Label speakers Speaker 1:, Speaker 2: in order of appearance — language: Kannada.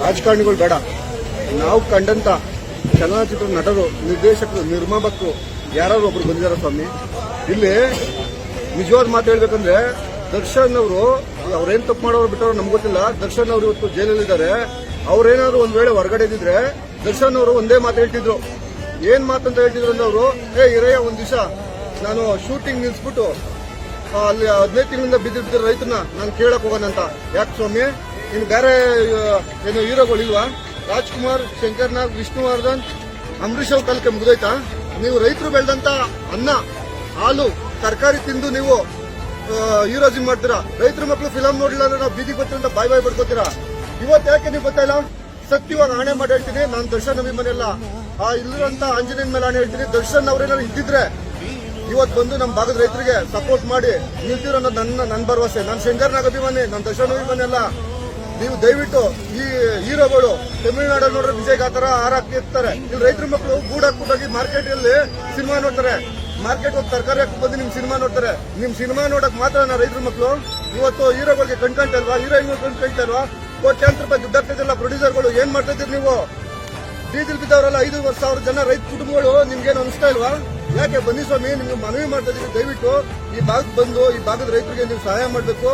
Speaker 1: ರಾಜಕಾರಣಿಗಳು ಬೇಡ. ನಾವು ಕಂಡಂತ ಚಲನಚಿತ್ರ ನಟರು, ನಿರ್ದೇಶಕರು, ನಿರ್ಮಾಪಕರು ಯಾರು ಒಬ್ರು ಬಂದಿದ್ದಾರೆ ಸ್ವಾಮಿ. ಇಲ್ಲಿ ನಿಜವಾದ ಮಾತು ಹೇಳ್ಬೇಕಂದ್ರೆ ದರ್ಶನ್ ಅವರು ಅವ್ರೇನ್ ತಪ್ಪು ಮಾಡೋರು ಬಿಟ್ಟವ್ರು ನಮ್ಗೆ ಗೊತ್ತಿಲ್ಲ. ದರ್ಶನ್ ಅವರು ಇವತ್ತು ಜೈಲಲ್ಲಿದ್ದಾರೆ. ಅವ್ರೇನಾದ್ರು ಒಂದ್ ವೇಳೆ ಹೊರಗಡೆ ಇದ್ದಿದ್ರೆ ದರ್ಶನ್ ಅವರು ಒಂದೇ ಮಾತು ಹೇಳ್ತಿದ್ರು. ಏನ್ ಮಾತಂತ ಹೇಳ್ತಿದ್ರು ಅಂದ್ರೆ ಅವರು ಇರಯ್ಯ ಒಂದ್ ದಿವಸ ನಾನು ಶೂಟಿಂಗ್ ನಿಲ್ಸ್ಬಿಟ್ಟು ಅಲ್ಲಿ 15 ತಿಂಗಳಿಂದ ಬಿದ್ದಿರ್ತಿರೋ ರೈತನ ನಾನು ಕೇಳಕ್ ಹೋಗೋಣಂತ. ಯಾಕೆ ಸ್ವಾಮಿ, ಇನ್ನು ಬೇರೆ ಏನು ಹೀರೋಗಳಿಲ್ವಾ? ರಾಜ್ಕುಮಾರ್, ಶಂಕರ್ನಾಗ್, ವಿಷ್ಣುವರ್ಧನ್, ಅಂಬರೀಶ್ ಅವ್ರ ಕಾಲಕ್ಕೆ ಮುಗಿದೋಯ್ತಾ? ನೀವು ರೈತರು ಬೆಳೆದಂತ ಅನ್ನ, ಹಾಲು, ತರಕಾರಿ ತಿಂದು ನೀವು ಹೀರೋಜಿಂಗ್ ಮಾಡ್ತೀರಾ. ರೈತರ ಮಕ್ಕಳು ಫಿಲಂ ನೋಡಿಲ್ಲ ಅಂದ್ರೆ ನಾವು ಬೀದಿಗೆ ಬರ್ತೀವಿ ಅಂತ ಬಾಯ್ ಬಡ್ಕೋತೀರಾ. ಇವತ್ತು ಯಾಕೆ ನೀವು ಗೊತ್ತಾಯಿಲ್ಲ? ಸತ್ಯವಾಗಿ ಆಣೆ ಮಾಡಿ ಹೇಳ್ತೀನಿ, ನಾನು ದರ್ಶನ್ ಅಭಿಮಾನಿ ಅಲ್ಲ. ಇಲ್ಲಿರುವಂತ ಆಂಜನೇಯನ ಮೇಲೆ ಆಣೆ ಹೇಳ್ತೀನಿ, ದರ್ಶನ್ ಅವ್ರೇನಾದ್ರು ಇದ್ದಿದ್ರೆ ಇವತ್ತು ಬಂದು ನಮ್ಮ ಭಾಗದ ರೈತರಿಗೆ ಸಪೋರ್ಟ್ ಮಾಡಿ ನಿಲ್ತಿರೋ ನನ್ನ ಭರವಸೆ. ನಾನು ಶಂಕರ್ನಾಗ್ ಅಭಿಮಾನಿ, ನಾನು ದರ್ಶನ್ ಅಭಿಮಾನಿ ಅಲ್ಲ. ನೀವು ದಯವಿಟ್ಟು ಈ ಹೀರೋಗಳು ತಮಿಳುನಾಡಲ್ಲಿ ನೋಡ್ರೆ ವಿಜಯ್ ಗಾತರ ಹಾರಾಕ್ತಿರ್ತಾರೆ. ಇಲ್ಲಿ ರೈತರ ಮಕ್ಕಳು ಗೂಡಾಕ್ಬಿಟ್ಟೋಗಿ ಮಾರ್ಕೆಟ್ ಅಲ್ಲಿ ಸಿನಿಮಾ ನೋಡ್ತಾರೆ. ಮಾರ್ಕೆಟ್ ಹೋಗಿ ತರಕಾರಿ ಹಾಕಿ ಬಂದು ನಿಮ್ ಸಿನಿಮಾ ನೋಡ್ತಾರೆ. ನಿಮ್ ಸಿನಿಮಾ ನೋಡಕ್ ಮಾತ್ರ ರೈತರ ಮಕ್ಕಳು ಇವತ್ತು ಹೀರೋಗಳಿಗೆ ಕಣ್ಕಂತಲ್ವಾ? ಹೀರೋಯಿನ್ಗಳು ಕಣ್ಕಂತಲ್ವಾ? ಕೋಟ್ಯಾಂತರ ರೂಪಾಯಿ ದುಡ್ಡು ಆಗ್ತಿದ್ದಿಲ್ಲ. ಪ್ರೊಡ್ಯೂಸರ್ಗಳು ಏನ್ ಮಾಡ್ತಾ ಇದ್ದೀರಿ ನೀವು? ಡೀಸೆಲ್ ಬಿದ್ದವರಲ್ಲ 5,000 ಜನ ರೈತ ಕುಟುಂಬಗಳು ನಿಮ್ಗೇನು ಅನಿಸ್ತಾ ಇಲ್ವಾ? ಯಾಕೆ? ಬನ್ನಿ ಸ್ವಾಮಿ, ನಿಮ್ಗೆ ಮನವಿ ಮಾಡ್ತಾ ಇದೀವಿ, ದಯವಿಟ್ಟು ಈ ಭಾಗಕ್ಕೆ ಬಂದು ಈ ಭಾಗದ ರೈತರಿಗೆ ನೀವು ಸಹಾಯ ಮಾಡಬೇಕು.